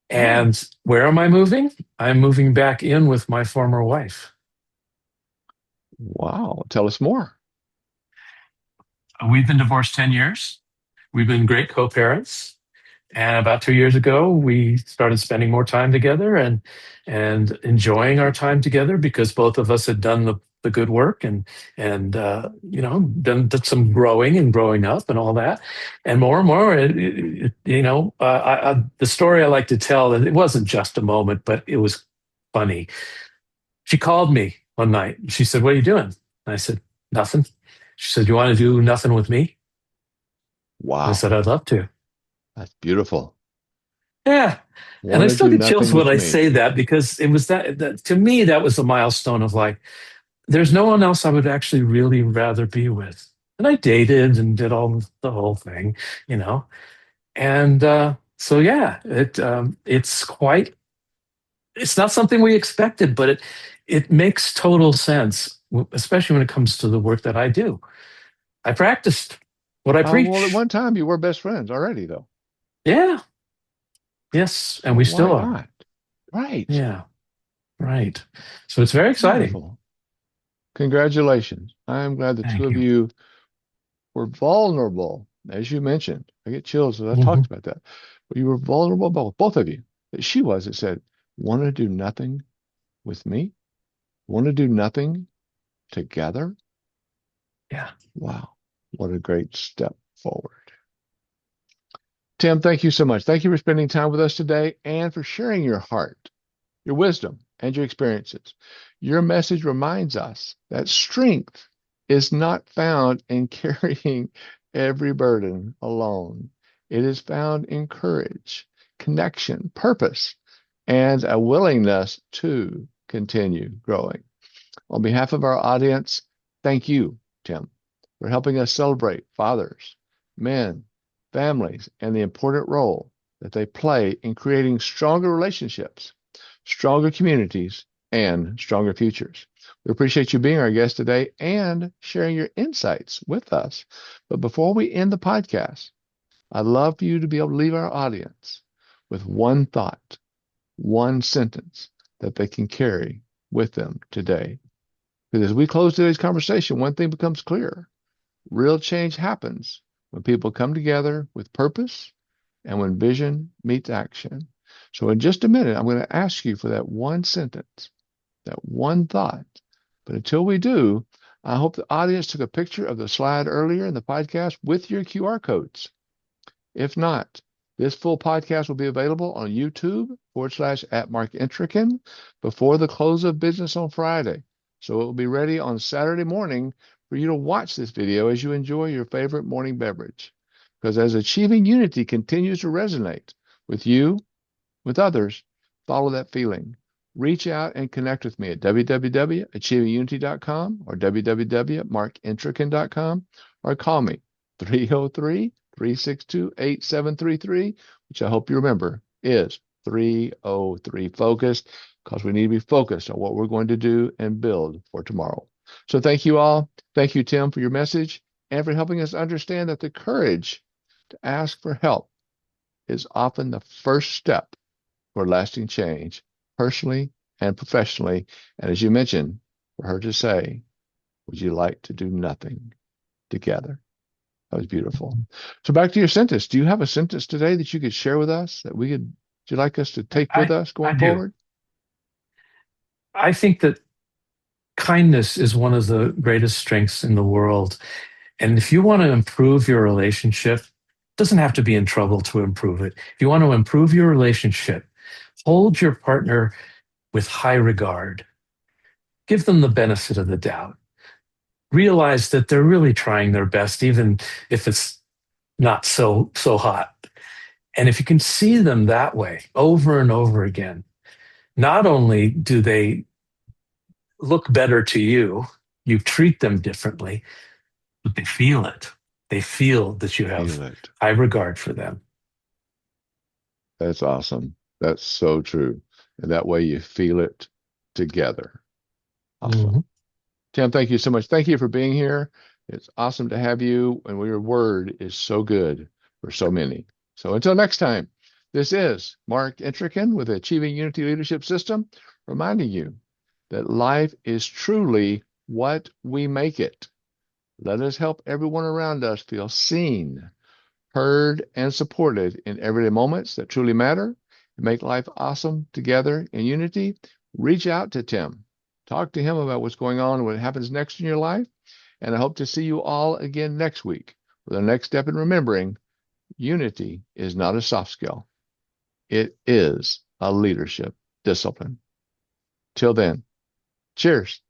Oh, And where am I moving? I'm moving back in with my former wife. wow. Tell us more. We've been divorced 10 years. We've been great co-parents. And about 2 years ago, we started spending more time together and enjoying our time together because both of us had done the good work and did some growing and growing up and all that. And more, the story I like to tell, it wasn't just a moment, but it was funny. She called me one night. She said, "What are you doing?" And I said, "Nothing." She said, "You want to do nothing with me?" I Wow. said, "I'd love to." That's beautiful. Yeah. And Want I to still do get chills nothing when with I me. say that because it was that to me, that was a milestone of like, there's no one else I would actually really rather be with. And I dated and did all the whole thing, you know. And so yeah, it's not something we expected, but it makes total sense, especially when it comes to the work that I do. I practiced what I Well, at preach. one time you were best friends already, though. Yeah, yes, and So we why still are. not? Right. Yeah, right. So it's very exciting. Wonderful. Congratulations. I'm glad the two Thank of you. you were vulnerable, as you mentioned. I get chills as I talked Mhm. about that. But you were vulnerable, both of you. That she was, it said, want to do nothing with me? Want to do nothing together? Yeah. Wow. What a great step forward. Tim, thank you so much. Thank you for spending time with us today and for sharing your heart, your wisdom, and your experiences. Your message reminds us that strength is not found in carrying every burden alone. It is found in courage, connection, purpose, and a willingness to continue growing. On behalf of our audience, thank you, Tim, for helping us celebrate fathers, men, families, and the important role that they play in creating stronger relationships, stronger communities, and stronger futures. We appreciate you being our guest today and sharing your insights with us. But before we end the podcast, I'd love for you to be able to leave our audience with one thought, one sentence that they can carry with them today. Because as we close today's conversation, one thing becomes clear. Real change happens when people come together with purpose and when vision meets action. So, in just a minute, I'm going to ask you for that one sentence, that one thought. But until we do, I hope the audience took a picture of the slide earlier in the podcast with your QR codes. If not, this full podcast will be available on YouTube /at Mark Intrican before the close of business on Friday. So it will be ready on Saturday morning for you to watch this video as you enjoy your favorite morning beverage. Because as achieving unity continues to resonate with you, with others, follow that feeling. Reach out and connect with me at www.achievingunity.com or www.markintrican.com or call me 303-362-8733, which I hope you remember is 303 focused because we need to be focused on what we're going to do and build for tomorrow. So thank you all. Thank you, Tim, for your message and for helping us understand that the courage to ask for help is often the first step for lasting change, personally and professionally. And as you mentioned, for her to say, would you like to do nothing together? That was beautiful. So back to your sentence. Do you have a sentence today that you could share with us that would you like us to take with I, us I going do. forward? I think that kindness is one of the greatest strengths in the world. And if you want to improve your relationship, it doesn't have to be in trouble to improve it. If you want to improve your relationship, hold your partner with high regard. Give them the benefit of the doubt. Realize that they're really trying their best, even if it's not so hot. And if you can see them that way over and over again, not only do they look better to you, you treat them differently, but they feel it. They feel that you have Feel it. high regard for them. That's awesome. That's so true. And that way you feel it together. Awesome. Mhm. Tim, thank you so much. Thank you for being here. It's awesome to have you, and your word is so good for so many. So until next time, this is Mark Intrican with Achieving Unity Leadership System, reminding you that life is truly what we make it. Let us help everyone around us feel seen, heard, and supported in everyday moments that truly matter and make life awesome together in unity. Reach out to Tim. Talk to him about what's going on, what happens next in your life. And I hope to see you all again next week for the next step in remembering unity is not a soft skill. It is a leadership discipline. Till then, cheers.